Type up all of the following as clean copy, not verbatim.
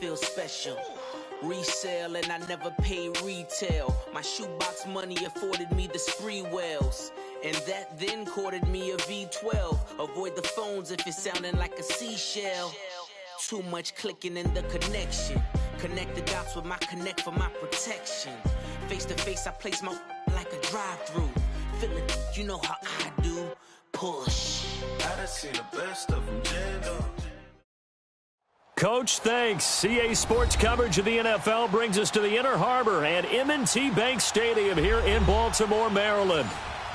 feel special. Resale and I never pay retail. My shoebox money afforded me the spree wells. And that then courted me a V12. Avoid the phones if it's sounding like a seashell. Too much clicking in the connection. Connect the dots with my connect for my protection. Face to face, I place my like a drive-through. Feeling, you know how I do. Push. I done seen the best of them, Jando. Coach, thanks. CA Sports coverage of the NFL brings us to the Inner Harbor and M&T Bank Stadium here in Baltimore, Maryland.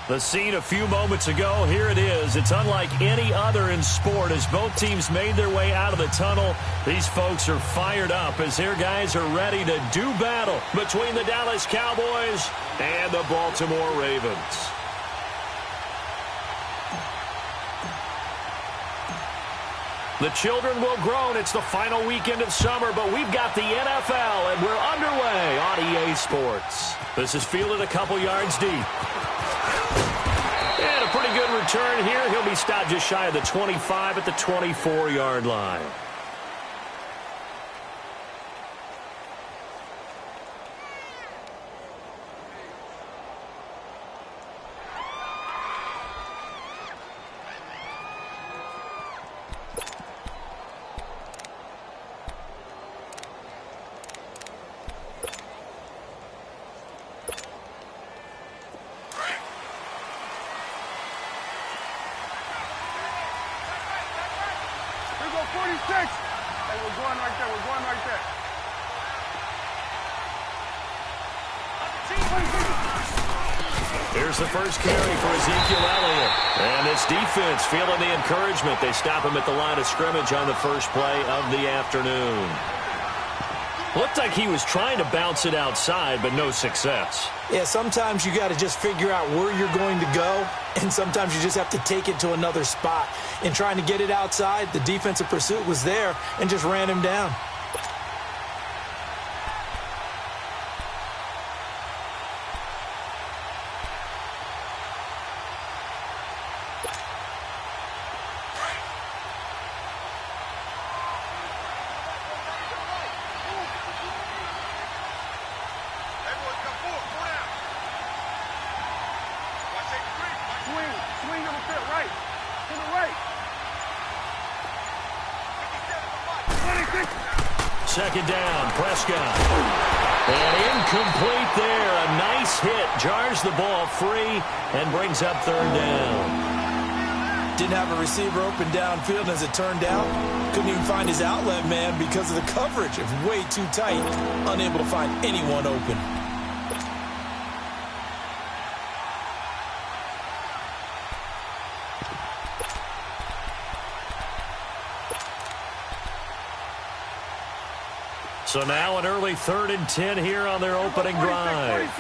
The scene a few moments ago, here it is. It's unlike any other in sport as both teams made their way out of the tunnel. These folks are fired up as their guys are ready to do battle between the Dallas Cowboys and the Baltimore Ravens. The children will groan. It's the final weekend of summer, but we've got the NFL, and we're underway on EA Sports. This is fielded a couple yards deep. And a pretty good return here. He'll be stopped just shy of the 25 at the 24-yard line. Here's the first carry for Ezekiel Elliott. And this defense feeling the encouragement. They stop him at the line of scrimmage on the first play of the afternoon. Looked like he was trying to bounce it outside, but no success. Yeah, sometimes you got to just figure out where you're going to go, and sometimes you just have to take it to another spot. In trying to get it outside, the defensive pursuit was there and just ran him down. Second down, Prescott. And incomplete there. A nice hit. Jars the ball free and brings up third down. Didn't have a receiver open downfield, and as it turned out, couldn't even find his outlet man because of the coverage. It was way too tight. Unable to find anyone open. So now an early 3rd and 10 here on their opening drive.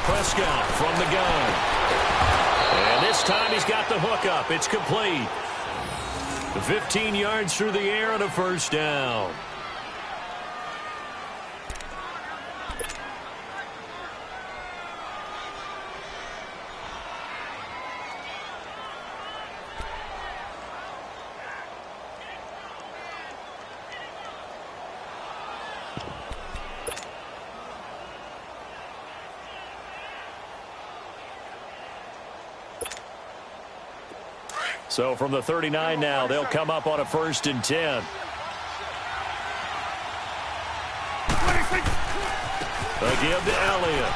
Prescott from the gun. And this time he's got the hook up. It's complete. 15 yards through the air and a first down. So from the 39 now, they'll come up on a 1st and 10. A give to Elliott.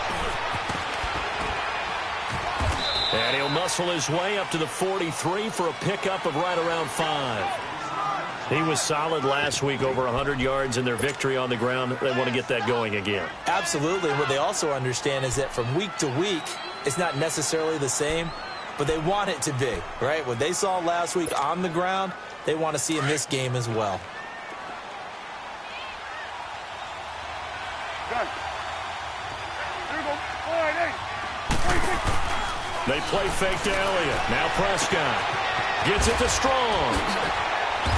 And he'll muscle his way up to the 43 for a pickup of right around 5. He was solid last week, over 100 yards in their victory on the ground. They want to get that going again. Absolutely. What they also understand is that from week to week, it's not necessarily the same, but they want it to be, right? What they saw last week on the ground, they want to see in this game as well. They play fake to Elliott. Now Prescott gets it to Strong.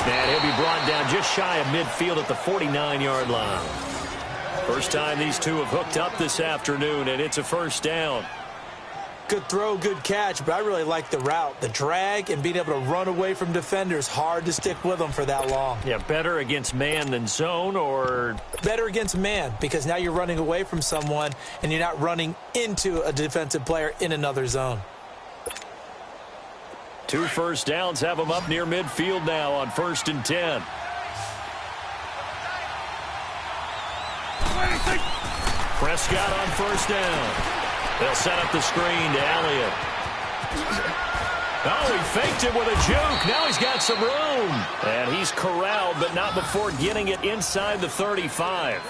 And he'll be brought down just shy of midfield at the 49-yard line. First time these two have hooked up this afternoon, and it's a first down. Good throw, good catch, but I really like the route. The drag and being able to run away from defenders, hard to stick with them for that long. Yeah, better against man than zone, or? Better against man, because now you're running away from someone and you're not running into a defensive player in another zone. 2 first downs have them up near midfield now on 1st and 10. Prescott on 1st down. They'll set up the screen to Elliott. Oh, he faked it with a juke. Now he's got some room. And he's corralled, but not before getting it inside the 35.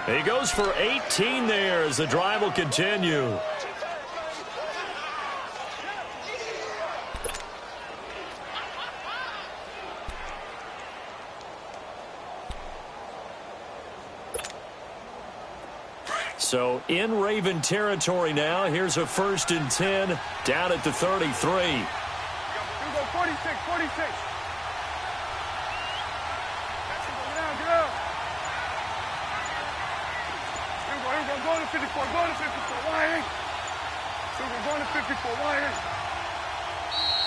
He goes for 18 there as the drive will continue. So in Raven territory now. Here's a 1st and 10 down at the 33. Here we go, 46, 46. Get out. Here we go, go to 54, go to 54, Lion. Here we go, going to 54, Lion.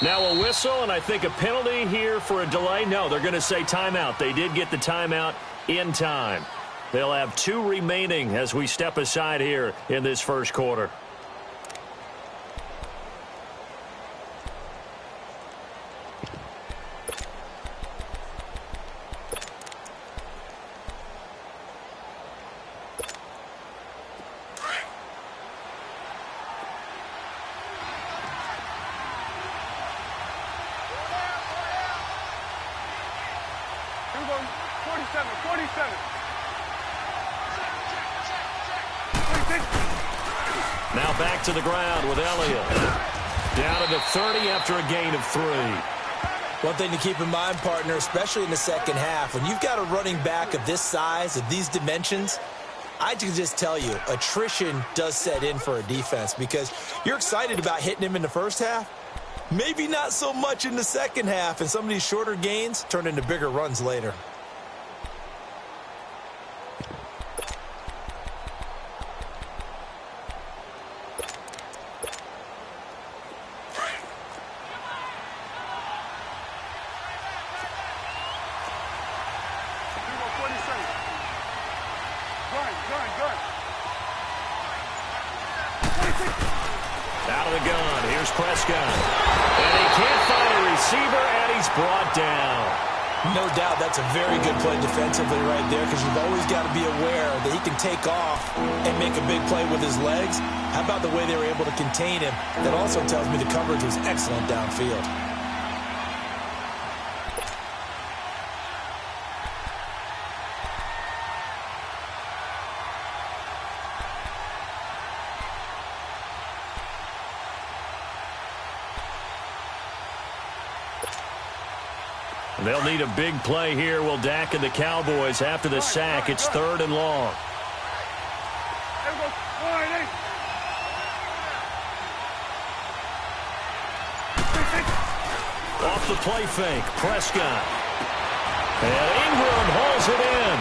Now a whistle, and I think a penalty here for a delay. No, they're going to say timeout. They did get the timeout in time. They'll have 2 remaining as we step aside here in this first quarter. Here we go, 47, 47. Now back to the ground with Elliott. Down to the 30 after a gain of 3. One thing to keep in mind, partner, especially in the second half, when you've got a running back of this size, of these dimensions, I can just tell you, attrition does set in for a defense because you're excited about hitting him in the first half. Maybe not so much in the second half, and some of these shorter gains turn into bigger runs later. Out of the gun, here's Prescott. And he can't find a receiver, and he's brought down. No doubt that's a very good play defensively right there because you've always got to be aware that he can take off and make a big play with his legs. How about the way they were able to contain him? That also tells me the coverage was excellent downfield. They'll need a big play here. Will Dak and the Cowboys after the sack. It's 3rd and long. Off the play fake, Prescott. And Ingram hauls it in.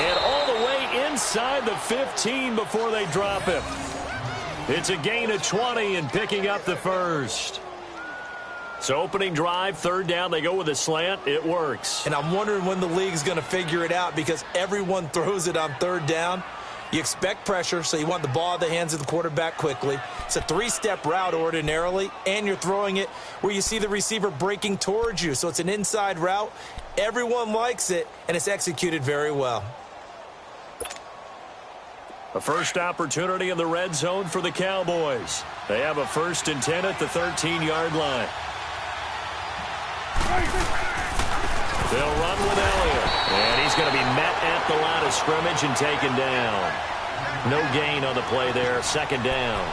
And all the way inside the 15 before they drop him. It's a gain of 20 and picking up the first. So opening drive, 3rd down, they go with a slant. It works. And I'm wondering when the league's going to figure it out because everyone throws it on 3rd down. You expect pressure, so you want the ball in the hands of the quarterback quickly. It's a 3-step route ordinarily, and you're throwing it where you see the receiver breaking towards you. So it's an inside route. Everyone likes it, and it's executed very well. A first opportunity in the red zone for the Cowboys. They have a 1st and 10 at the 13-yard line. They'll run with Elliott. And he's going to be met at the line of scrimmage and taken down. No gain on the play there. 2nd down.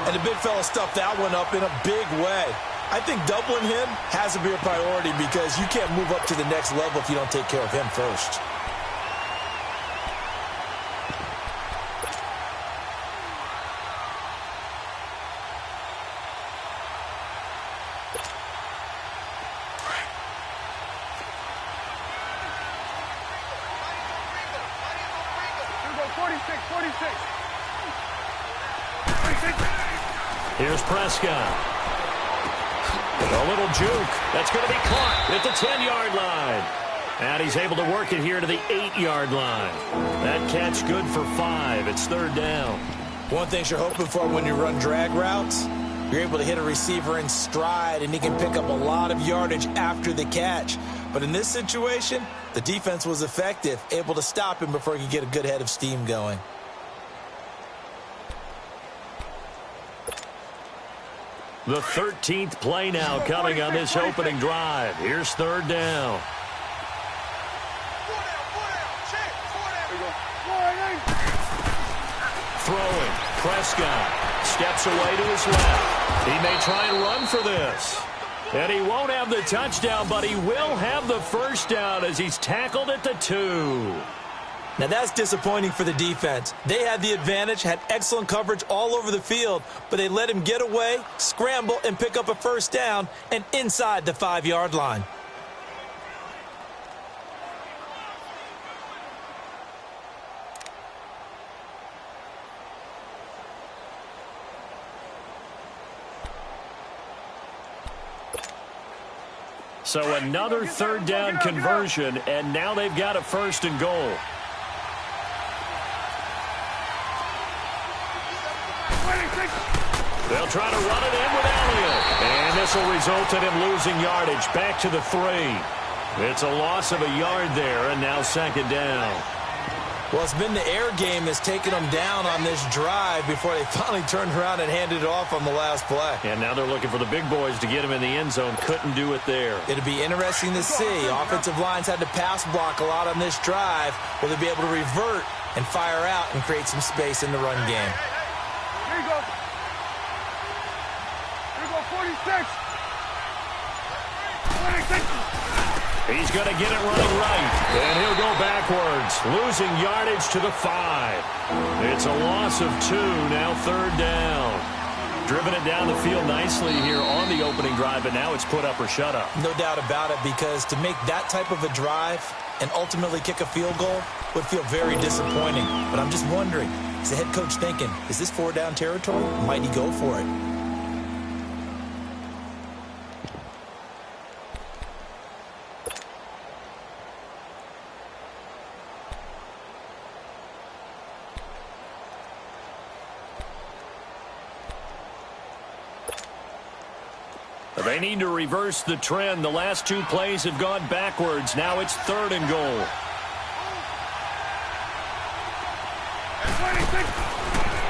And the big fella stuffed that one up in a big way. I think doubling him has to be a priority because you can't move up to the next level if you don't take care of him first. Here's Prescott. A little juke. That's going to be caught at the 10-yard line. And he's able to work it here to the 8-yard line. That catch good for 5. It's third down. One thing you're hoping for when you run drag routes, you're able to hit a receiver in stride, and he can pick up a lot of yardage after the catch. But in this situation, the defense was effective, able to stop him before he could get a good head of steam going. The 13th play now coming on this opening drive. Here's third down. Throwing. Prescott steps away to his left. He may try and run for this. And he won't have the touchdown, but he will have the first down as he's tackled at the 2. Now that's disappointing for the defense. They had the advantage, had excellent coverage all over the field, but they let him get away, scramble, and pick up a first down, and inside the 5-yard line. So another third down conversion, and now they've got a first and goal. They'll try to run it in with Elliott. And this will result in him losing yardage back to the 3. It's a loss of a yard there, and now second down. Well, it's been the air game that's taken them down on this drive before they finally turned around and handed it off on the last play. And now they're looking for the big boys to get him in the end zone. Couldn't do it there. It'll be interesting to see. Offensive lines had to pass block a lot on this drive. Will they be able to revert and fire out and create some space in the run game? Here you go. Here you go, 46. 46. He's going to get it running right, and he'll go backwards, losing yardage to the 5. It's a loss of 2, now third down. Driven it down the field nicely here on the opening drive, but now it's put up or shut up. No doubt about it, because to make that type of a drive and ultimately kick a field goal would feel very disappointing. But I'm just wondering, is the head coach thinking, is this 4-down territory? Might he go for it? They need to reverse the trend. The last 2 plays have gone backwards. Now it's third and goal.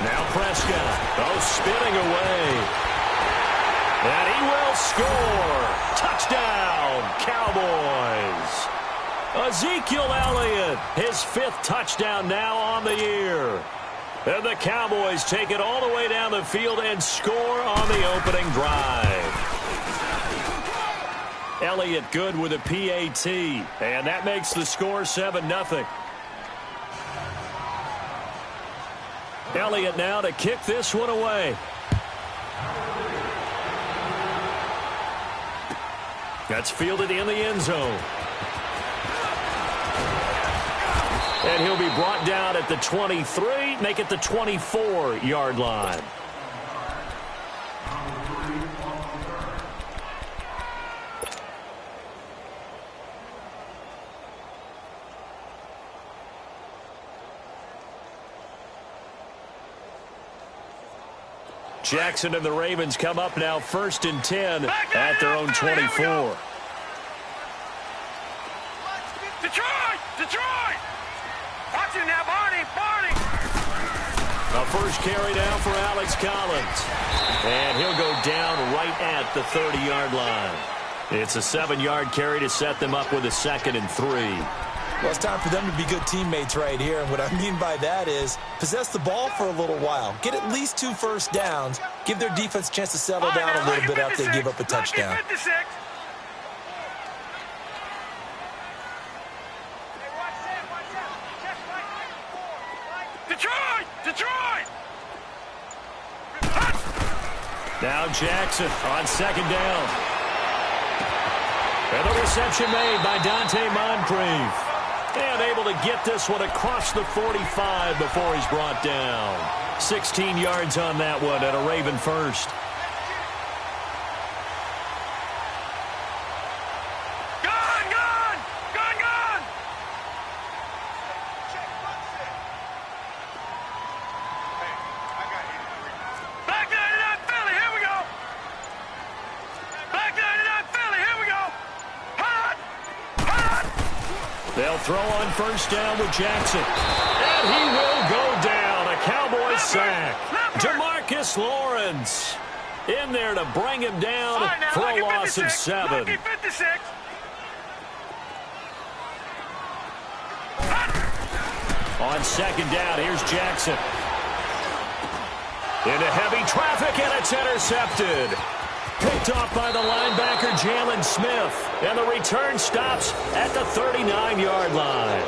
Now Prescott. Oh, spinning away. And he will score. Touchdown, Cowboys. Ezekiel Elliott, his 5th touchdown now on the year. And the Cowboys take it all the way down the field and score on the opening drive. Elliott good with a PAT, and that makes the score 7-0. Elliott now to kick this one away. That's fielded in the end zone. And he'll be brought down at the 23, make it the 24-yard line. Jackson and the Ravens come up now 1st and 10 at their own 24. Detroit! Detroit! Watch it now, Barney! Barney! A first carry down for Alex Collins. And he'll go down right at the 30-yard line. It's a 7-yard carry to set them up with a 2nd and 3. Well, it's time for them to be good teammates right here. And what I mean by that is possess the ball for a little while. Get at least 2 first downs. Give their defense a chance to settle down a little bit after they give up a touchdown. Detroit! Detroit! Now Jackson on 2nd down. And the reception made by Dante Moncrief. And able to get this one across the 45 before he's brought down. 16 yards on that one and a Raven first. They'll throw on first down with Jackson. And he will go down. A Cowboys sack. Demarcus Lawrence in there to bring him down for a loss of 7. On second down, here's Jackson. Into heavy traffic, and it's intercepted. Picked off by the linebacker, Jalen Smith. And the return stops at the 39-yard line.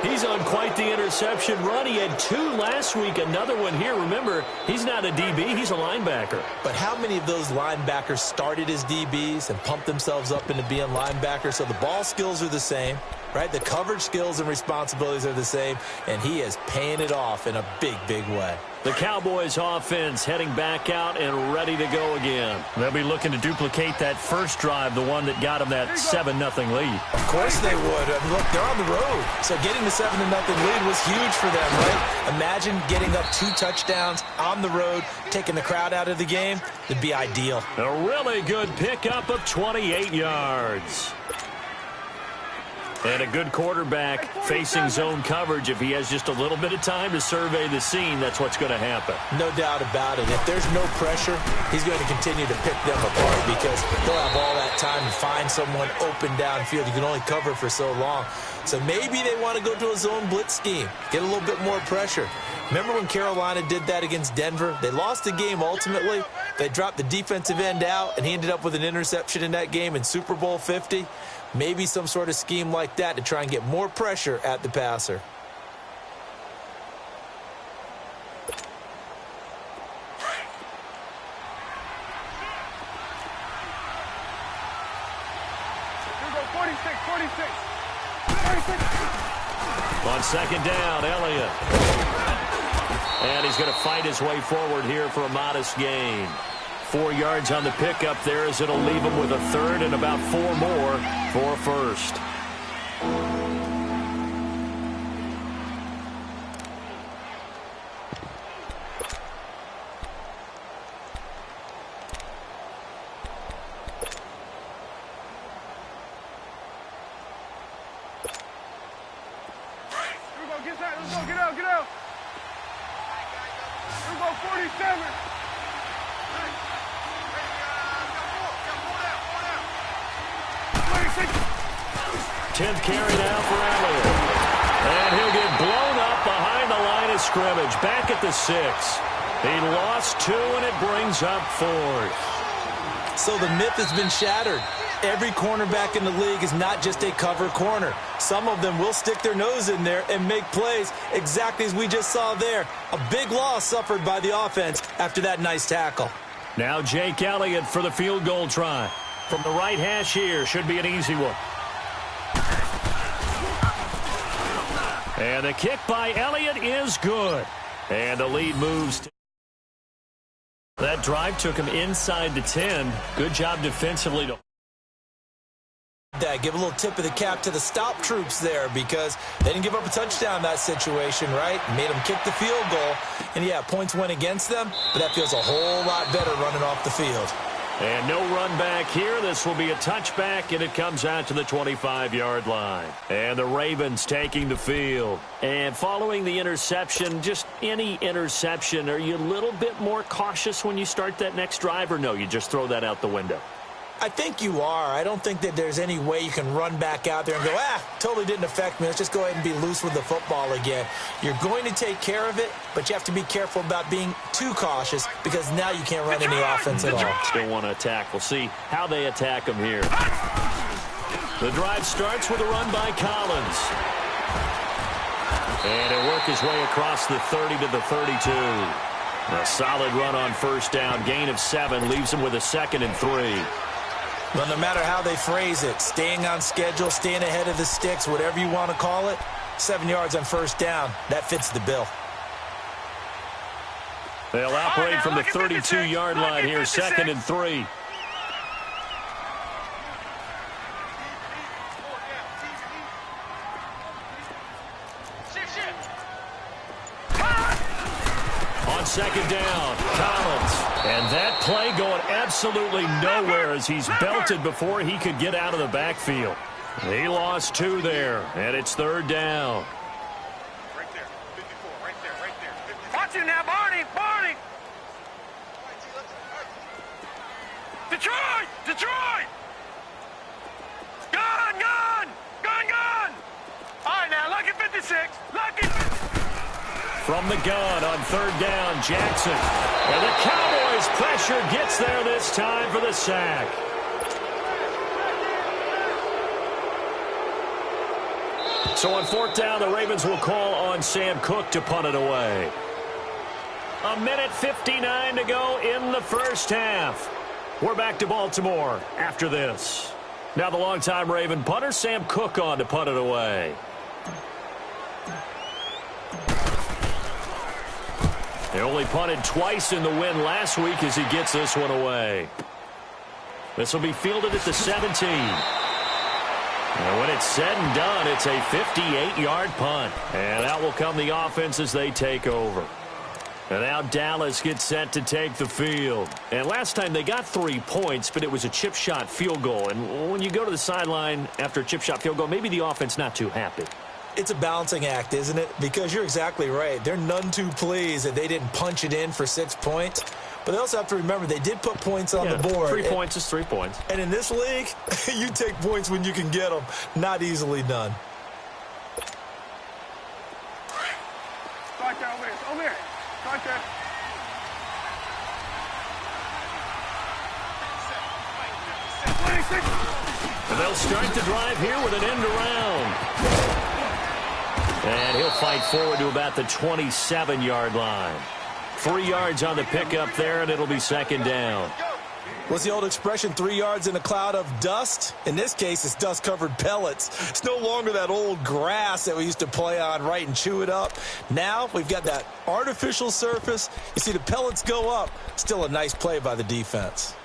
He's on quite the interception run. He had 2 last week, another one here. Remember, he's not a DB, he's a linebacker. But how many of those linebackers started as DBs and pumped themselves up into being linebackers? So the ball skills are the same, right? The coverage skills and responsibilities are the same, and he is paying it off in a big, big way. The Cowboys offense heading back out and ready to go again. They'll be looking to duplicate that first drive, the one that got them that 7-0 lead. Of course they would. I mean, look, they're on the road. So getting the 7-0 lead was huge for them, right? Imagine getting up 2 touchdowns on the road, taking the crowd out of the game. It'd be ideal. A really good pickup of 28 yards. And a good quarterback facing zone coverage. If he has just a little bit of time to survey the scene, that's what's going to happen. No doubt about it. If there's no pressure, he's going to continue to pick them apart because he'll have all that time to find someone open downfield. You can only cover for so long. So maybe they want to go to a zone blitz scheme, get a little bit more pressure. Remember when Carolina did that against Denver? They lost the game ultimately. They dropped the defensive end out, and he ended up with an interception in that game in Super Bowl 50. Maybe some sort of scheme like that to try and get more pressure at the passer. Here we go, 46. On second down, Elliott. And he's going to fight his way forward here for a modest gain. 4 yards on the pickup there as it'll leave him with a third and about 4 more for a first. Here we go, get out, let's go, get out. Here we go, 47. 10th carry now for Elliott. And he'll get blown up behind the line of scrimmage. Back at the 6. He lost 2, and it brings up 4th. So the myth has been shattered. Every cornerback in the league is not just a cover corner. Some of them will stick their nose in there and make plays exactly as we just saw there. A big loss suffered by the offense after that nice tackle. Now Jake Elliott for the field goal try. From the right hash here, should be an easy one. And the kick by Elliott is good. And the lead moves. That drive took him inside the 10. Good job defensively. Give a little tip of the cap to the stop troops there because they didn't give up a touchdown in that situation, right? Made them kick the field goal. And, yeah, points went against them, but that feels a whole lot better running off the field. And no run back here. This will be a touchback, and it comes out to the 25-yard line. And the Ravens taking the field. And following the interception, just any interception, are you a little bit more cautious when you start that next drive, or no, you just throw that out the window? I think you are. I don't think that there's any way you can run back out there and go, totally didn't affect me. Let's just go ahead and be loose with the football again. You're going to take care of it, but you have to be careful about being too cautious because now you can't run any offense at all. Still want to attack. We'll see how they attack them here. The drive starts with a run by Collins. And he'll work his way across the 30 to the 32. A solid run on first down. Gain of 7 leaves him with a 2nd and 3. Well, no matter how they phrase it, staying on schedule, staying ahead of the sticks, whatever you want to call it, 7 yards on first down, that fits the bill. They'll operate from the 32-yard line here, 2nd and 3. On 2nd down, Collins. And that play going absolutely nowhere as he's belted before he could get out of the backfield. He lost 2 there, and it's 3rd down. Right there, 54, right there. 54. Watch him now, Barney! Detroit! Gun! All right, now, lucky 56. From the gun on 3rd down, Jackson. And the Cowboys' pressure gets there this time for the sack. So on 4th down, the Ravens will call on Sam Cook to punt it away. 1:59 to go in the first half. We're back to Baltimore after this. Now the longtime Raven punter, Sam Cook, on to punt it away. They only punted twice in the win last week as he gets this one away. This will be fielded at the 17. And when it's said and done, it's a 58-yard punt. And out will come the offense as they take over. And now Dallas gets set to take the field. And last time they got 3 points, but it was a chip shot field goal. And when you go to the sideline after a chip shot field goal, maybe the offense not too happy. It's a balancing act, isn't it? Because you're exactly right. They're none too pleased that they didn't punch it in for 6 points. But they also have to remember they did put points on the board. 3 points is 3 points. And in this league, you take points when you can get them. Not easily done. Start there, over here. Start there. And they'll start the drive here with an end around. And he'll fight forward to about the 27-yard line. 3 yards on the pickup there, and it'll be 2nd down. What's the old expression, 3 yards in a cloud of dust? In this case, it's dust-covered pellets. It's no longer that old grass that we used to play on, right, and chew it up. Now we've got that artificial surface. You see the pellets go up. Still a nice play by the defense.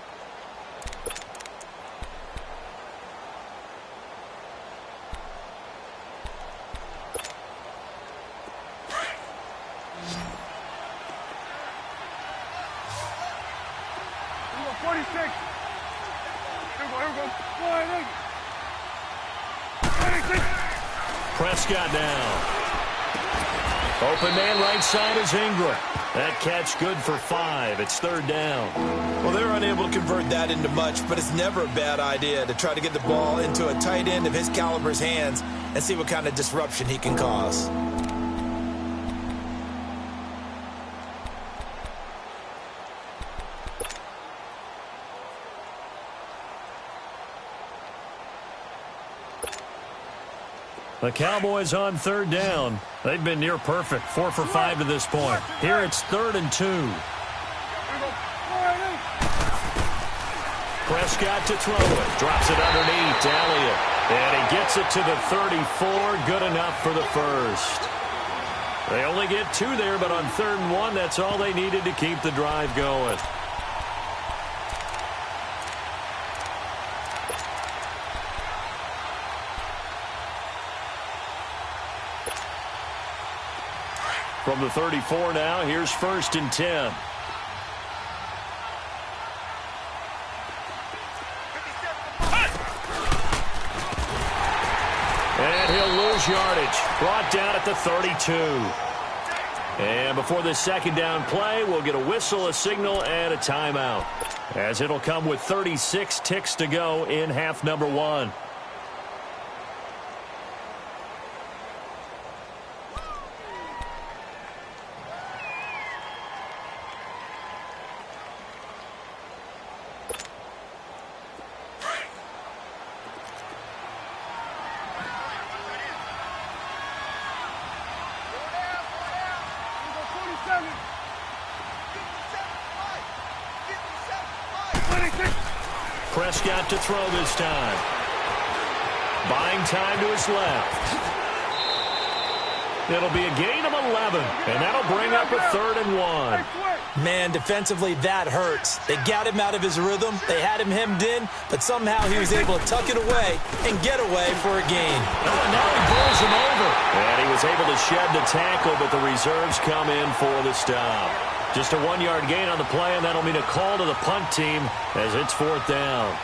Prescott down. Open man right side is Ingram. That catch good for 5. It's 3rd down. Well, they're unable to convert that into much, but it's never a bad idea to try to get the ball into a tight end of his caliber's hands and see what kind of disruption he can cause. The Cowboys on 3rd down. They've been near perfect, 4 for 5 to this point. Here it's 3rd and 2. Prescott to throw it. Drops it underneath to Elliott. And he gets it to the 34. Good enough for the first. They only get 2 there, but on 3rd and 1, that's all they needed to keep the drive going. From the 34 now, here's 1st and 10. And he'll lose yardage. Brought down at the 32. And before the 2nd down play, we'll get a whistle, a signal, and a timeout, as it'll come with 36 ticks to go in half number 1. Prescott to throw this time. Buying time to his left. It'll be a gain of 11, and that'll bring up a 3rd and 1. Man, defensively, that hurts. They got him out of his rhythm. They had him hemmed in, but somehow he was able to tuck it away and get away for a gain. Oh, and now he pulls him over. And he was able to shed the tackle, but the reserves come in for the stop. Just a 1-yard gain on the play, and that'll mean a call to the punt team as it's 4th down.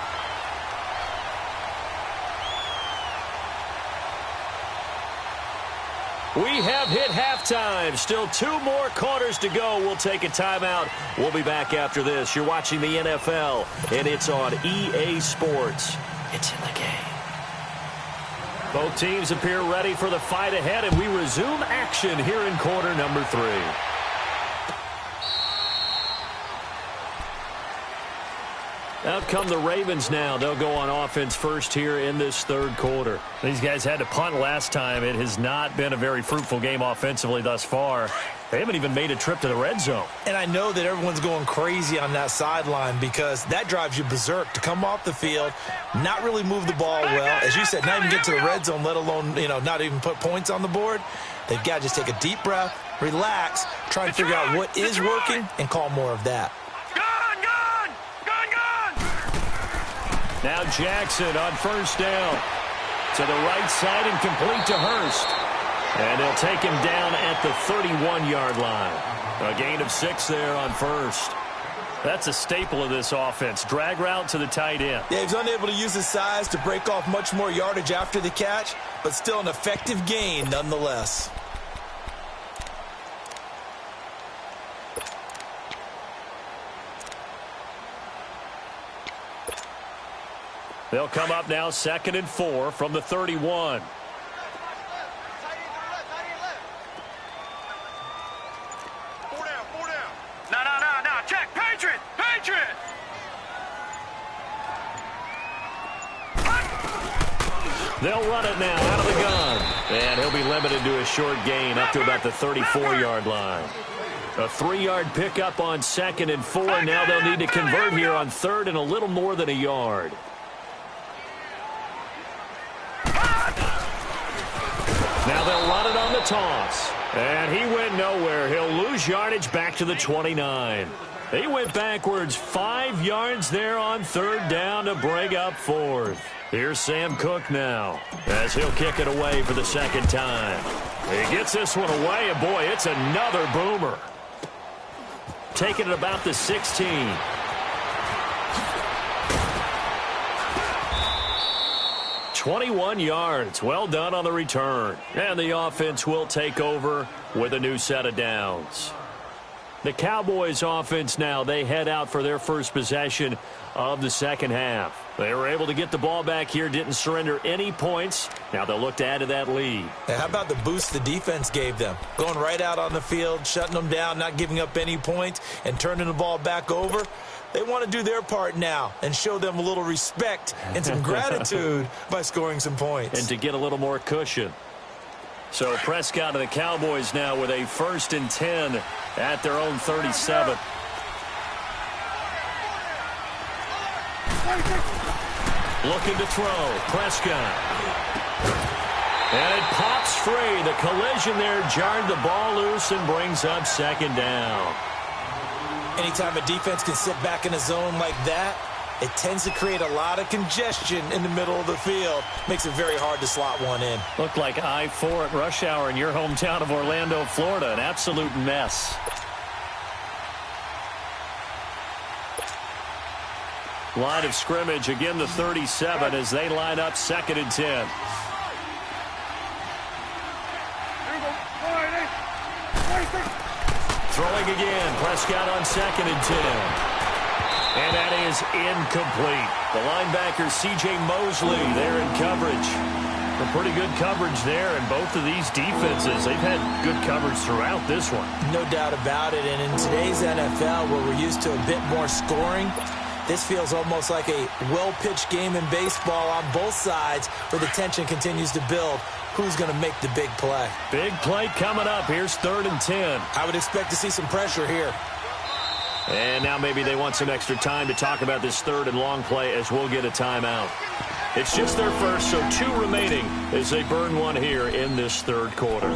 We have hit halftime. Still 2 more quarters to go. We'll take a timeout. We'll be back after this. You're watching the NFL, and it's on EA Sports. It's in the game. Both teams appear ready for the fight ahead, and we resume action here in quarter number 3. Out come the Ravens now. They'll go on offense first here in this 3rd quarter. These guys had to punt last time. It has not been a very fruitful game offensively thus far. They haven't even made a trip to the red zone. And I know that everyone's going crazy on that sideline because that drives you berserk to come off the field, not really move the ball well. As you said, not even get to the red zone, let alone, not even put points on the board. They've got to just take a deep breath, relax, try and figure out what is working, and call more of that. Now Jackson on 1st down. To the right side and complete to Hurst. And they'll take him down at the 31-yard line. A gain of 6 there on 1st. That's a staple of this offense. Drag route to the tight end. Yeah, he's unable to use his size to break off much more yardage after the catch, but still an effective gain nonetheless. They'll come up now 2nd and 4 from the 31. No, check, Patriot! They'll run it now out of the gun. And he'll be limited to a short gain up to about the 34-yard line. A 3-yard pickup on 2nd and 4. Now they'll need to convert here on 3rd and a little more than a yard. Now they'll run it on the toss. And he went nowhere. He'll lose yardage back to the 29. He went backwards 5 yards there on 3rd down to bring up 4th. Here's Sam Cook now as he'll kick it away for the 2nd time. He gets this one away, and boy, it's another boomer. Taking it about the 16. 21 yards. Well done on the return. And the offense will take over with a new set of downs. The Cowboys offense now, they head out for their first possession of the 2nd half. They were able to get the ball back here, didn't surrender any points. Now they'll look to add to that lead. Now, how about the boost the defense gave them? Going right out on the field, shutting them down, not giving up any points, and turning the ball back over. They want to do their part now and show them a little respect and some gratitude by scoring some points. And to get a little more cushion. So Prescott and the Cowboys now with a 1st and 10 at their own 37. Looking to throw. Prescott. And it pops free. The collision there jarred the ball loose and brings up 2nd down. Anytime a defense can sit back in a zone like that, it tends to create a lot of congestion in the middle of the field. Makes it very hard to slot one in. Looked like I-4 at rush hour in your hometown of Orlando, Florida. An absolute mess. Line of scrimmage, again the 37 as they line up 2nd and 10. Throwing again, Prescott on 2nd and 10. And that is incomplete. The linebacker, C.J. Mosley, there in coverage. A pretty good coverage there, and both of these defenses, they've had good coverage throughout this one. No doubt about it, and in today's NFL, where we're used to a bit more scoring, this feels almost like a well-pitched game in baseball on both sides where the tension continues to build. Who's going to make the big play? Big play coming up. Here's 3rd and 10. I would expect to see some pressure here. And now maybe they want some extra time to talk about this 3rd and long play as we'll get a timeout. It's just their first, so 2 remaining as they burn one here in this 3rd quarter.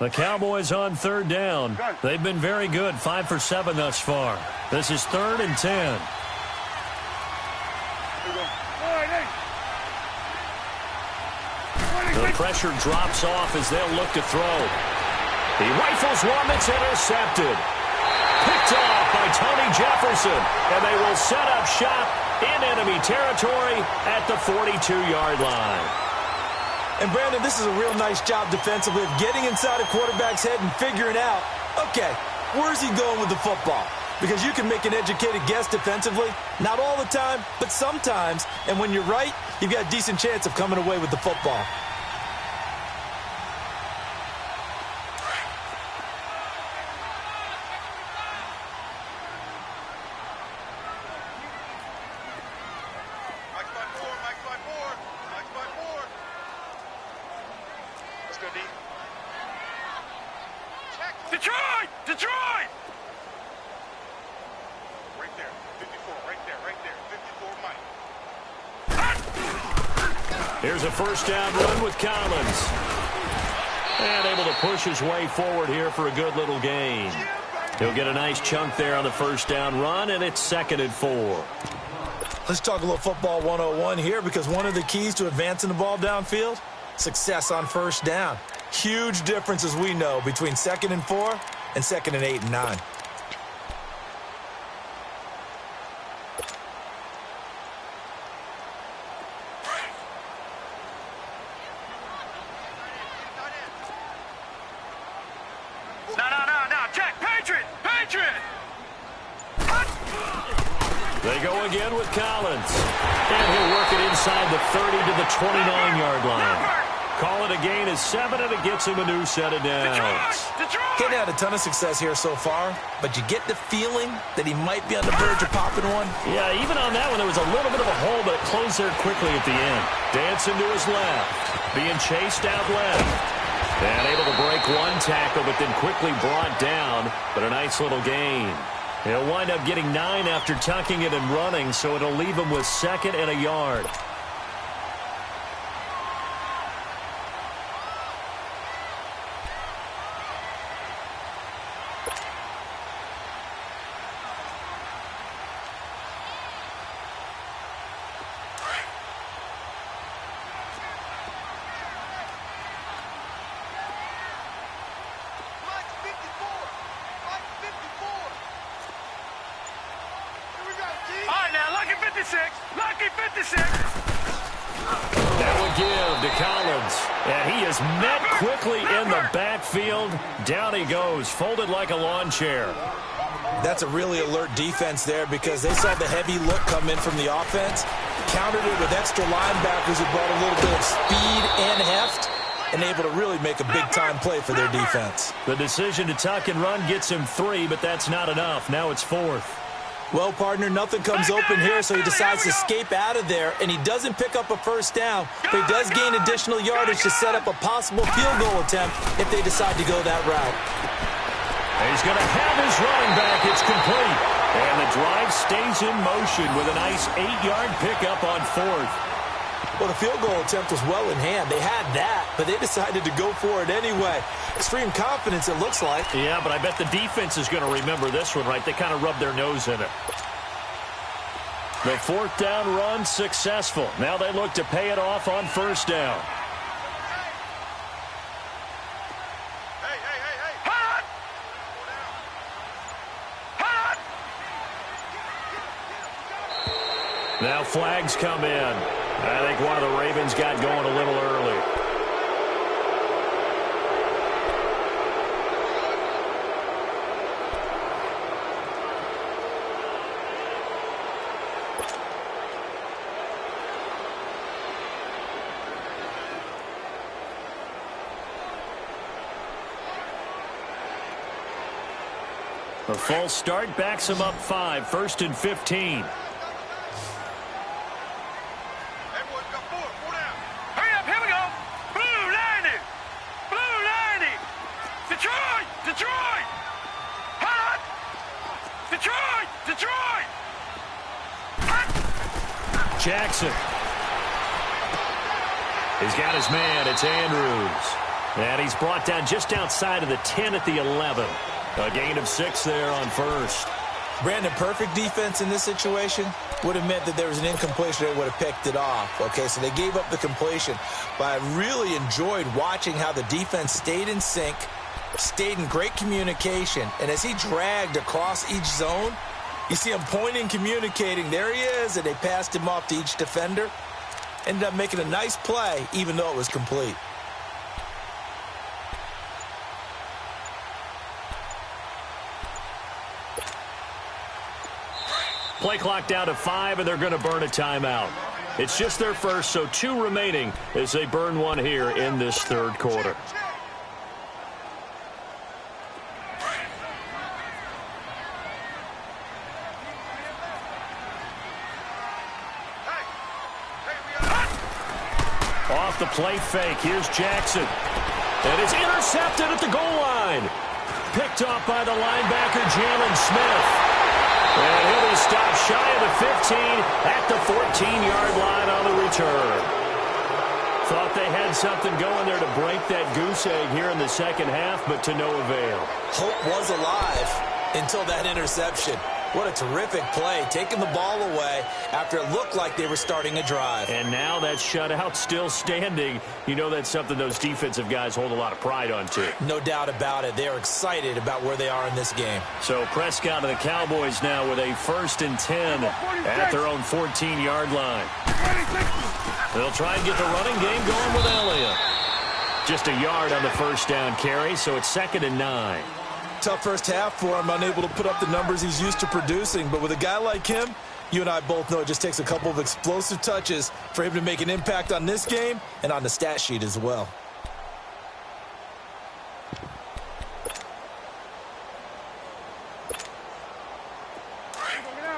The Cowboys on third down. They've been very good, 5 for 7 thus far. This is 3rd and 10. The pressure drops off as they'll look to throw. He rifles one that's intercepted. Picked off by Tony Jefferson, and they will set up shop in enemy territory at the 42-yard line. And, Brandon, this is a real nice job defensively of getting inside a quarterback's head and figuring out, okay, where's he going with the football? Because you can make an educated guess defensively, not all the time, but sometimes. And when you're right, you've got a decent chance of coming away with the football. Detroit! Detroit! Right there. 54. Right there. 54, Mike. Here's a first down run with Collins. And able to push his way forward here for a good little gain. He'll get a nice chunk there on the first down run, and it's 2nd and 4. Let's talk a little football 101 here, because one of the keys to advancing the ball downfield, success on first down. Huge difference, as we know, between 2nd and 4 and 2nd and 8 and 9. No. Check. Patriot. They go again with Collins. And he'll work it inside the 30 to the 29-yard line. Call it a gain of 7, and it gets him a new set of downs. He's had a ton of success here so far, but you get the feeling that he might be on the verge of popping one. Yeah, even on that one, there was a little bit of a hole, but it closed there quickly at the end. Dancing to his left. Being chased out left. And able to break one tackle, but then quickly brought down. But a nice little gain. He'll wind up getting 9 after tucking it and running, so it'll leave him with 2nd and a yard. Lucky 56. That would give to Collins. And he is met quickly in the backfield. Down he goes, folded like a lawn chair. That's a really alert defense there, because they saw the heavy look come in from the offense, countered it with extra linebackers who brought a little bit of speed and heft, and able to really make a big-time play for their defense. The decision to tuck and run gets him 3, but that's not enough. Now it's 4th. Well, partner, nothing comes open here, so he decides to escape out of there, and he doesn't pick up a first down, but he does gain additional yardage to set up a possible field goal attempt if they decide to go that route. He's going to have his running back. It's complete. And the drive stays in motion with a nice 8-yard pickup on 4th. Well, the field goal attempt was well in hand. They had that, but they decided to go for it anyway. Extreme confidence, it looks like. Yeah, but I bet the defense is going to remember this one, right? They kind of rubbed their nose in it. The 4th down run successful. Now they look to pay it off on first down. Now flags come in. I think one of the Ravens got going a little early. The false start backs him up 5, 1st and 15. Jackson. He's got his man. It's Andrews. And he's brought down just outside of the 10 at the 11. A gain of 6 there on first. Brandon, perfect defense in this situation would have meant that there was an incompletion. They would have picked it off. Okay, so they gave up the completion. But I really enjoyed watching how the defense stayed in sync, stayed in great communication. And as he dragged across each zone, you see him pointing, communicating. There he is, and they passed him off to each defender. Ended up making a nice play, even though it was complete. Play clock down to 5, and they're going to burn a timeout. It's just their first, so 2 remaining as they burn one here in this third quarter. Off the play fake, here's Jackson. And it's intercepted at the goal line. Picked off by the linebacker, Jalen Smith. And he'll be stopped shy of the 15 at the 14-yard line on the return. Thought they had something going there to break that goose egg here in the second half, but to no avail. Hope was alive until that interception. What a terrific play, taking the ball away after it looked like they were starting a drive. And now that shutout still standing. You know that's something those defensive guys hold a lot of pride on, too. No doubt about it. They're excited about where they are in this game. So Prescott and the Cowboys now with a 1st and 10 at their own 14-yard line. They'll try and get the running game going with Elliott. Just a yard on the first down carry, so it's 2nd and 9. Tough first half for him, unable to put up the numbers he's used to producing. But with a guy like him, you and I both know it just takes a couple of explosive touches for him to make an impact on this game and on the stat sheet as well.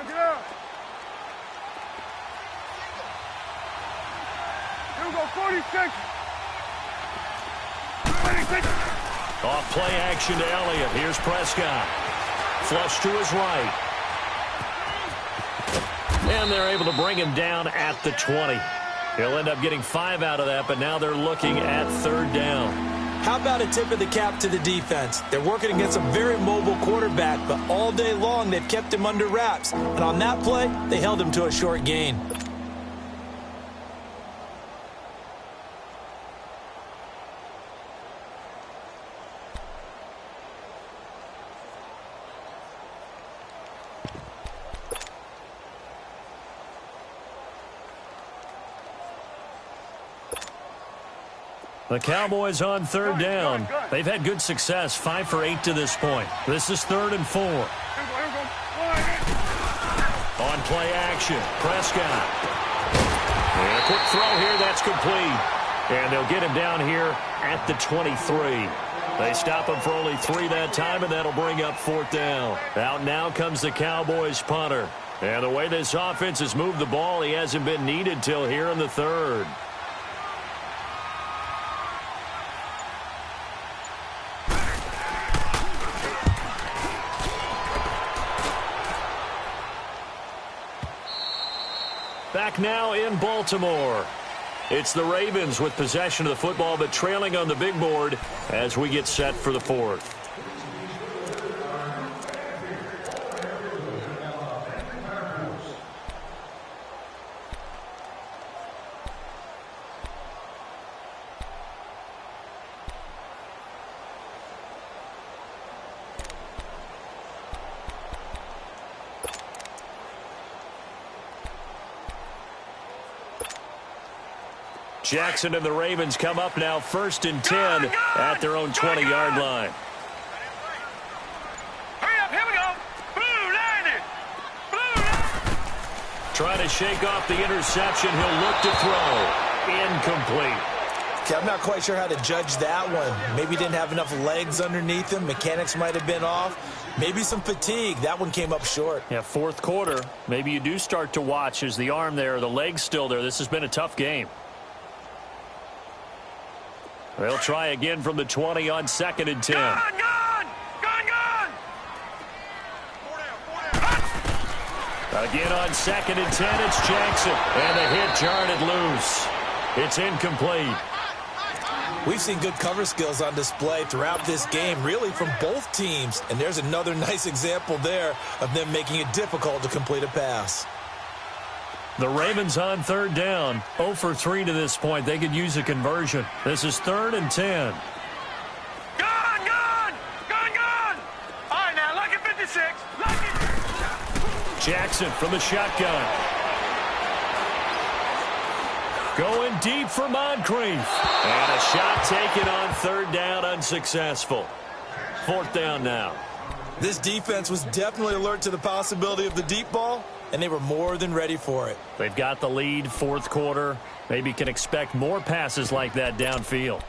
Get out. Here we go, 46. Off play action to Elliott. Here's Prescott. Flush to his right. And they're able to bring him down at the 20. He'll end up getting 5 out of that, but now they're looking at 3rd down. How about a tip of the cap to the defense? They're working against a very mobile quarterback, but all day long they've kept him under wraps. And on that play, they held him to a short gain. The Cowboys on 3rd down. They've had good success, 5 for 8 to this point. This is 3rd and 4. On play action, Prescott. And a quick throw here, that's complete. And they'll get him down here at the 23. They stop him for only 3 that time, and that'll bring up 4th down. Out now comes the Cowboys punter. And the way this offense has moved the ball, he hasn't been needed till here in the 3rd. Back now in Baltimore. It's the Ravens with possession of the football, but trailing on the big board as we get set for the 4th. Jackson and the Ravens come up now 1st and 10 at their own 20-yard line. Hurry up, here we go. Blue line it. Trying to shake off the interception. He'll look to throw. Incomplete. Okay, I'm not quite sure how to judge that one. Maybe he didn't have enough legs underneath him. Mechanics might have been off. Maybe some fatigue. That one came up short. Yeah, 4th quarter. Maybe you do start to watch as the arm there, the leg's still there. This has been a tough game. They'll try again from the 20 on 2nd and 10. Gone. Again on 2nd and 10, it's Jackson. And the hit jarred it loose. It's incomplete. We've seen good cover skills on display throughout this game, really from both teams. And there's another nice example there of them making it difficult to complete a pass. The Ravens on third down. 0 for 3 to this point. They could use a conversion. This is 3rd and 10. All right, now, lucky 56. Lucky. Jackson from the shotgun. Going deep for Moncrief. And a shot taken on 3rd down, unsuccessful. 4th down now. This defense was definitely alert to the possibility of the deep ball, and they were more than ready for it. They've got the lead, 4th quarter. Maybe can expect more passes like that downfield.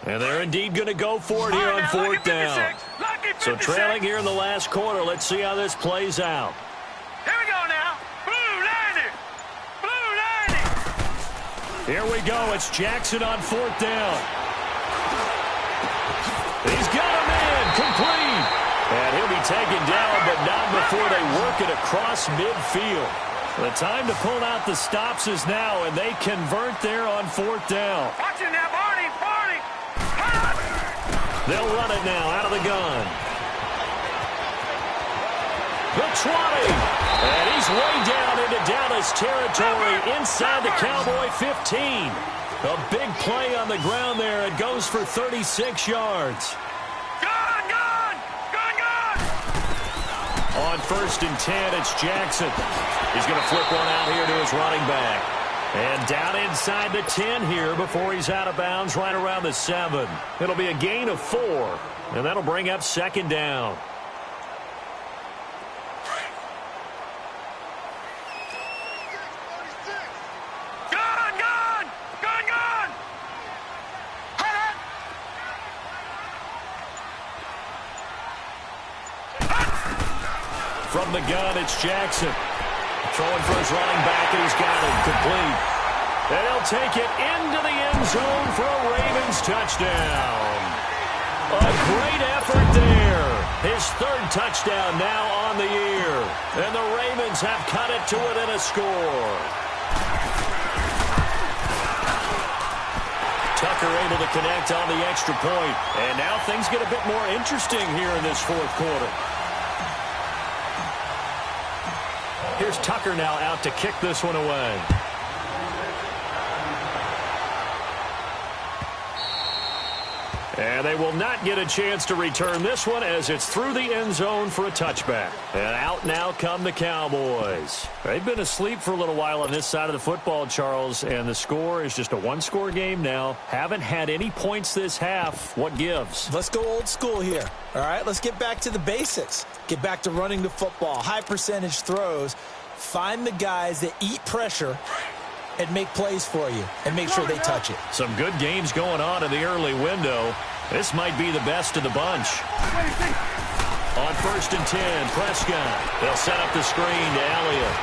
And they're indeed going to go for it here on 4th down. So trailing here in the last quarter. Let's see how this plays out. Here we go now. Blue 90. Blue 90. Here we go. It's Jackson on 4th down. He's got him in. Complete. And he'll be taken down, but not before they work it across midfield. The time to pull out the stops is now, and they convert there on 4th down. Watch it now, Barney. They'll run it now out of the gun. The 20. And he's way down into Dallas territory inside the Cowboy 15. A big play on the ground there. It goes for 36 yards. Gun! On 1st and 10, it's Jackson. He's going to flip one out here to his running back. And down inside the 10 here before he's out of bounds right around the 7. It'll be a gain of 4, and that'll bring up 2nd down. Gun! From the gun, it's Jackson. Throwing for his running back, and he's got him complete. And he'll take it into the end zone for a Ravens touchdown. A great effort there. His 3rd touchdown now on the year. And the Ravens have cut it to within a score. Tucker able to connect on the extra point. And now things get a bit more interesting here in this 4th quarter. Here's Tucker now out to kick this one away. And they will not get a chance to return this one as it's through the end zone for a touchback. And out now come the Cowboys. They've been asleep for a little while on this side of the football, Charles, and the score is just a 1-score game now. Haven't had any points this half. What gives? Let's go old school here. All right, let's get back to the basics. Get back to running the football, high percentage throws. Find the guys that eat pressure and make plays for you and make sure they touch it. Some good games going on in the early window. This might be the best of the bunch. On 1st and 10, Prescott. They'll set up the screen to Elliott.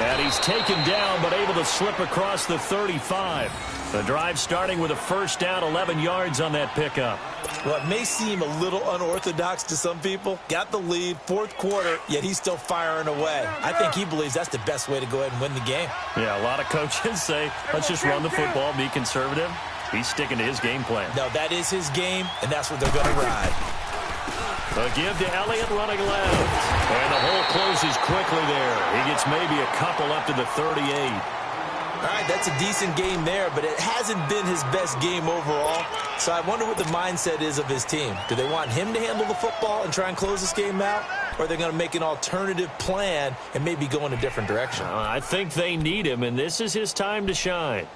And he's taken down but able to slip across the 35. The drive starting with a 1st down, 11 yards on that pickup. What may seem a little unorthodox to some people, got the lead, 4th quarter, yet he's still firing away. I think he believes that's the best way to go ahead and win the game. Yeah, a lot of coaches say, let's just run the football, be conservative. He's sticking to his game plan. No, that is his game, and that's what they're going to ride. A give to Elliott running left. And the hole closes quickly there. He gets maybe a couple up to the 38. All right, that's a decent game there, but it hasn't been his best game overall. So I wonder what the mindset is of his team. Do they want him to handle the football and try and close this game out? Or are they going to make an alternative plan and maybe go in a different direction? I think they need him, and this is his time to shine.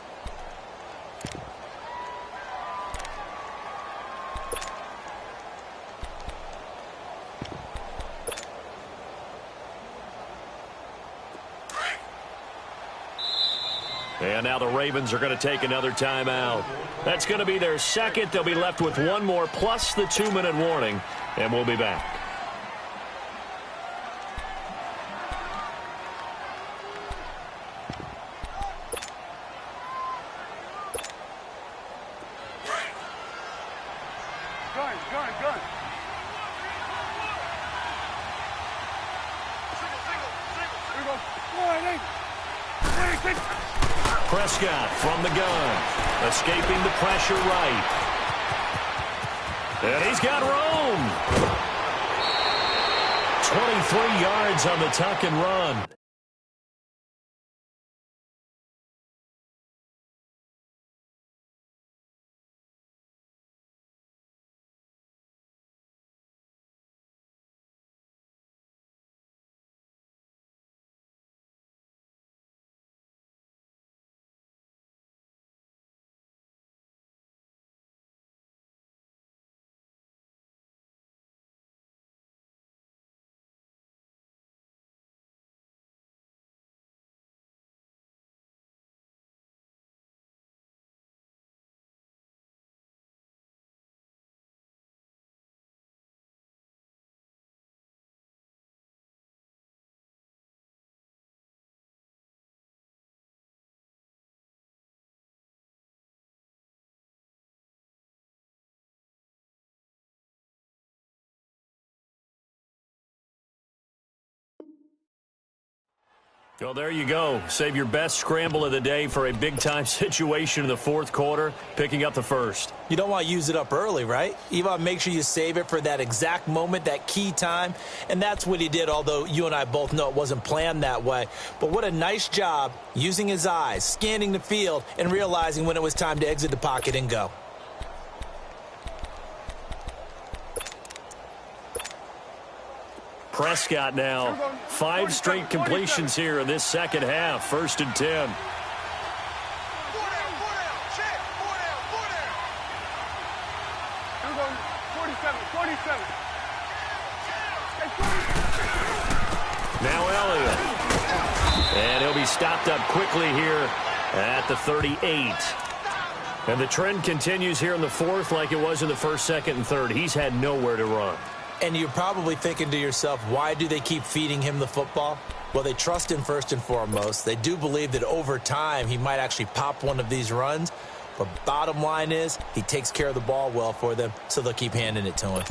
And now the Ravens are going to take another timeout. That's going to be their 2nd. They'll be left with one more plus the 2-minute warning, and we'll be back. Prescott from the gun, escaping the pressure right. And he's got room. 23 yards on the tuck and run. Well, there you go. Save your best scramble of the day for a big-time situation in the fourth quarter, picking up the first. You don't want to use it up early, right? You want to make sure you save it for that exact moment, that key time, and that's what he did, although you and I both know it wasn't planned that way. But what a nice job using his eyes, scanning the field, and realizing when it was time to exit the pocket and go. Prescott now, 5 straight completions here in this second half. 1st and 10. Now Elliott. And he'll be stopped up quickly here at the 38. And the trend continues here in the fourth like it was in the first, second, and third. He's had nowhere to run. And you're probably thinking to yourself, why do they keep feeding him the football? Well, they trust him first and foremost. They do believe that over time he might actually pop one of these runs. But bottom line is he takes care of the ball well for them, so they'll keep handing it to him.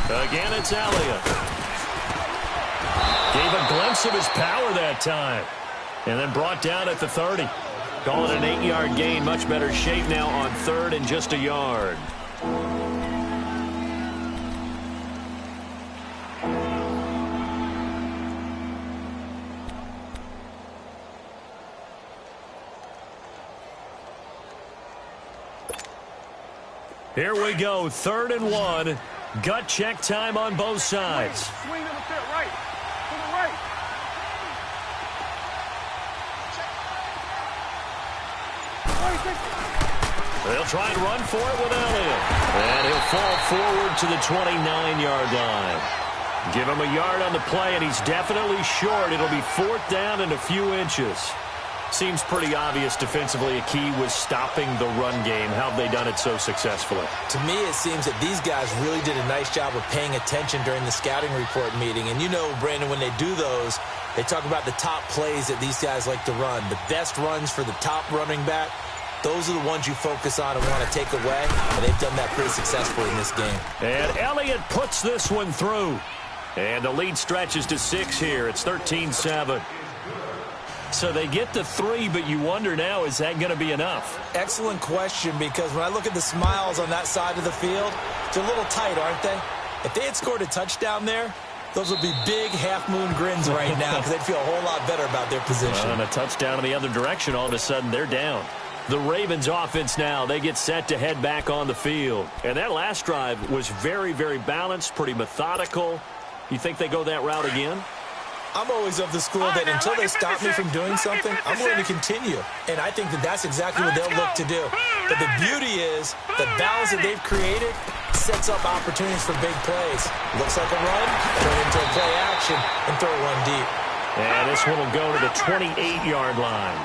Again, it's Elliott. Gave a glimpse of his power that time. And then brought down at the 30. Call it an 8-yard gain. Much better shape now on 3rd and just a yard. Here we go, 3rd and 1. Gut check time on both sides. Swing to the right. To the right. They'll try and run for it with Elliott. And he'll fall forward to the 29-yard line. Give him a yard on the play, and he's definitely short. It'll be 4th down and a few inches. Seems pretty obvious defensively a key was stopping the run game. How have they done it so successfully? To me, it seems that these guys really did a nice job of paying attention during the scouting report meeting. And you know, Brandon, when they do those, they talk about the top plays that these guys like to run. The best runs for the top running back, those are the ones you focus on and want to take away. And they've done that pretty successfully in this game. And Elliott puts this one through. And the lead stretches to 6 here. It's 13-7. So they get to 3, but you wonder now, is that going to be enough? Excellent question, because when I look at the smiles on that side of the field, they're a little tight, aren't they? If they had scored a touchdown there, those would be big half-moon grins right now because they'd feel a whole lot better about their position. And a touchdown in the other direction, all of a sudden they're down. The Ravens offense now, they get set to head back on the field. And that last drive was very, very balanced, pretty methodical. You think they go that route again? I'm always of the school that until they stop me from doing something, I'm going to continue. And I think that that's exactly what they'll look to do. But the beauty is the balance that they've created sets up opportunities for big plays. Looks like a run, turn into a play action, and throw one deep. And this one will go to the 28-yard line.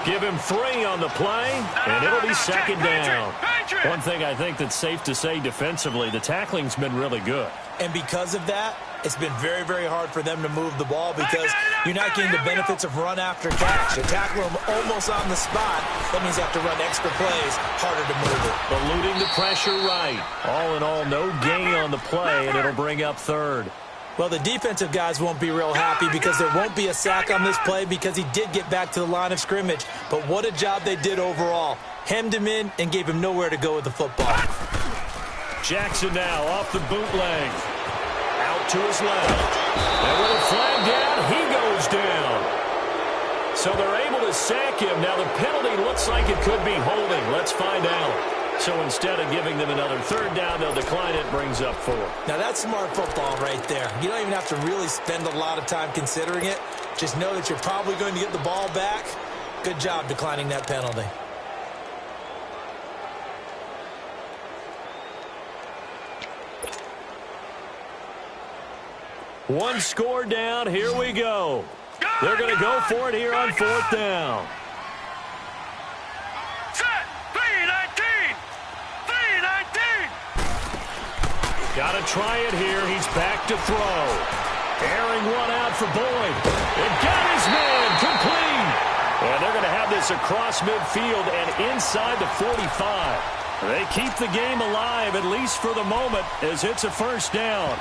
Give him 3 on the play, and it'll be second down. One thing I think that's safe to say defensively, the tackling's been really good. And because of that, it's been very, very hard for them to move the ball because you're not getting the benefits of run after catch. You tackle them almost on the spot. That means you have to run extra plays, harder to move it. Eluding the pressure right. All in all, no gain on the play, and it'll bring up third. Well, the defensive guys won't be real happy because there won't be a sack on this play because he did get back to the line of scrimmage. But what a job they did overall. Hemmed him in and gave him nowhere to go with the football. Jackson now off the bootleg. Out to his left. And with a flag down, he goes down. So they're able to sack him. Now the penalty looks like it could be holding. Let's find out. So instead of giving them another third down, they'll decline it, brings up 4. Now that's smart football right there. You don't even have to really spend a lot of time considering it. Just know that you're probably going to get the ball back. Good job declining that penalty. One score down. Here we go. They're going to go for it here on 4th down. Got to try it here. He's back to throw. Airing one out for Boyd. It got his man complete. And they're going to have this across midfield and inside the 45. They keep the game alive, at least for the moment, as it's a first down.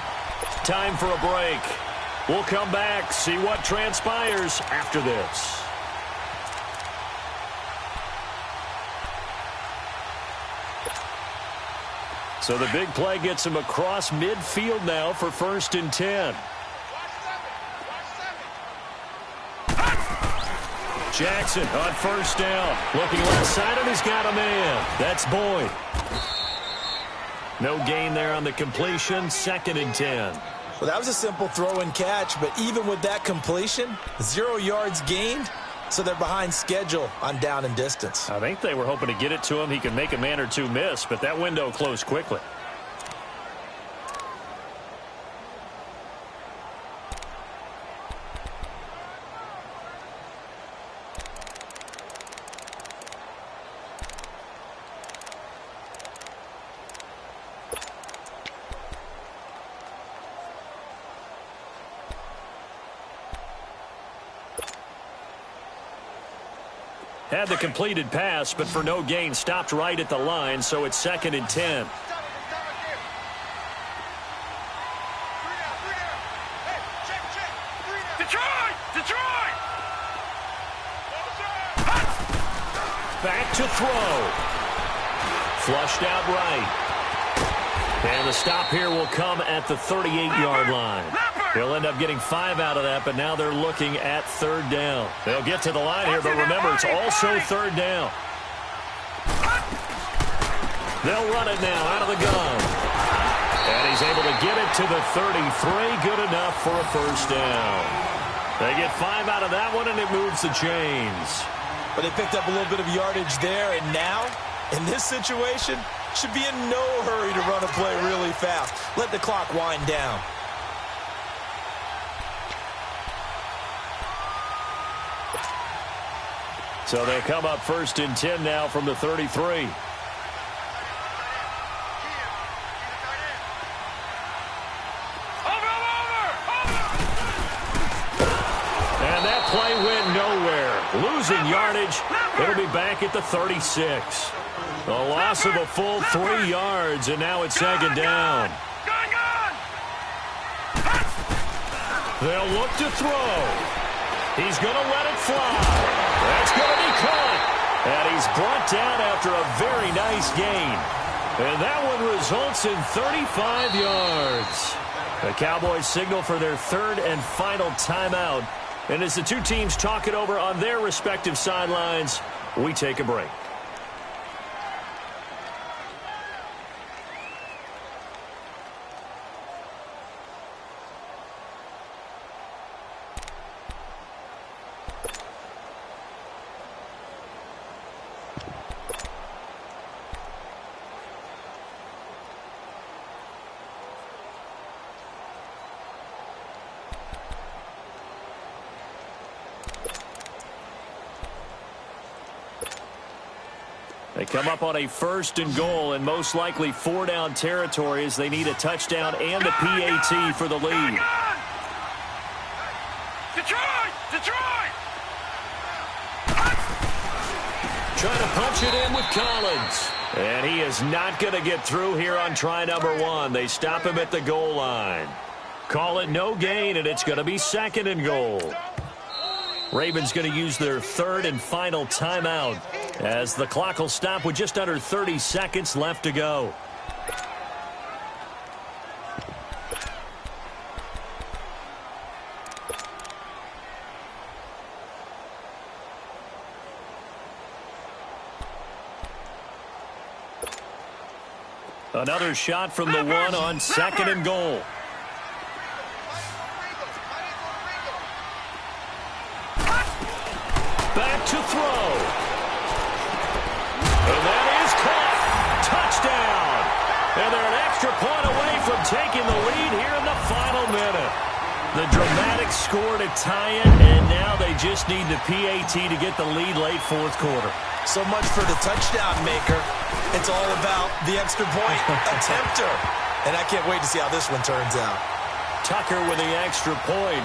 Time for a break. We'll come back, see what transpires after this. So the big play gets him across midfield now for 1st and 10. Jackson on 1st down. Looking left side, and he's got a man. That's Boyd. No gain there on the completion. 2nd and 10. Well, that was a simple throw and catch, but even with that completion, 0 yards gained, so they're behind schedule on down and distance. I think they were hoping to get it to him. He could make a man or two miss, but that window closed quickly. Had the completed pass, but for no gain, stopped right at the line, so it's 2nd and 10. Detroit! Back to throw. Flushed out right. And the stop here will come at the 38-yard line. They'll end up getting 5 out of that, but now they're looking at 3rd down. They'll get to the line here, but remember, it's also 3rd down. They'll run it now out of the gun. And he's able to get it to the 33. Good enough for a 1st down. They get 5 out of that one, and it moves the chains. But they picked up a little bit of yardage there, and now, in this situation, should be in no hurry to run a play really fast. Let the clock wind down. So they come up 1st and 10 now from the 33. And that play went nowhere. Losing yardage. It'll be back at the 36. A loss of a full 3 yards, and now it's 2nd down. They'll look to throw. He's going to let it fly. That's going to be caught. And he's brought down after a very nice gain. And that one results in 35 yards. The Cowboys signal for their 3rd and final timeout. And as the two teams talk it over on their respective sidelines, we take a break. They come up on a 1st and goal, and most likely 4-down territory as they need a touchdown and a PAT for the lead. Detroit! Trying to punch it in with Collins. And he is not going to get through here on try number 1. They stop him at the goal line. Call it no gain, and it's going to be 2nd and goal. Ravens going to use their 3rd and final timeout as the clock will stop with just under 30 seconds left to go. Another shot from the 1 on 2nd and goal. Back to throw. And that is caught. Touchdown. And they're an extra point away from taking the lead here in the final minute. The dramatic score to tie it, and now they just need the PAT to get the lead late 4th quarter. So much for the touchdown maker. It's all about the extra point attempter. And I can't wait to see how this one turns out. Tucker with the extra point.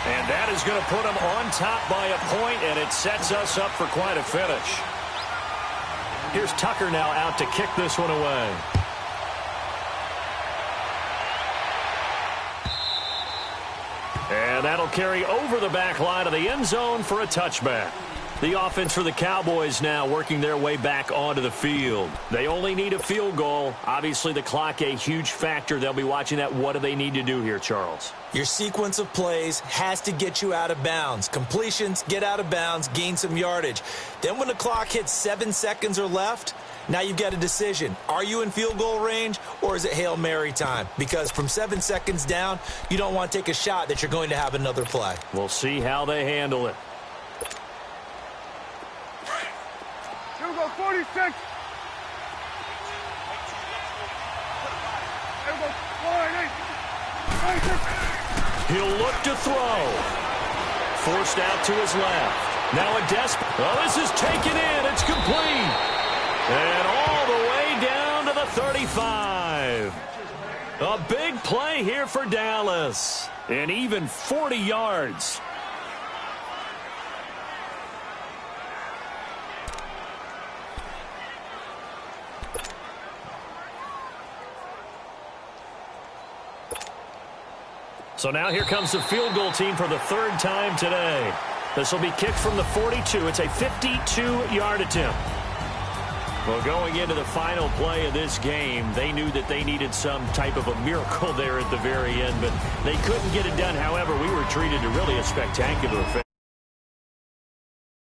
And that is going to put them on top by a point, and it sets us up for quite a finish. Here's Tucker now out to kick this one away. And that'll carry over the back line of the end zone for a touchback. The offense for the Cowboys now working their way back onto the field. They only need a field goal. Obviously, the clock a huge factor. They'll be watching that. What do they need to do here, Charles? Your sequence of plays has to get you out of bounds. Completions, get out of bounds, gain some yardage. Then when the clock hits 7 seconds or left, now you've got a decision. Are you in field goal range, or is it Hail Mary time? Because from 7 seconds down, you don't want to take a shot that you're going to have another play. We'll see how they handle it. Here we go, 46. Here we go, 46. He'll look to throw. Forced out to his left. Now a desperate. Oh, this is taken in. It's complete. And all the way down to the 35. A big play here for Dallas. And even 40 yards. So now here comes the field goal team for the 3rd time today. This will be kicked from the 42. It's a 52-yard attempt. Well, going into the final play of this game, they knew that they needed some type of a miracle there at the very end, but they couldn't get it done. However, we were treated to really a spectacular finish.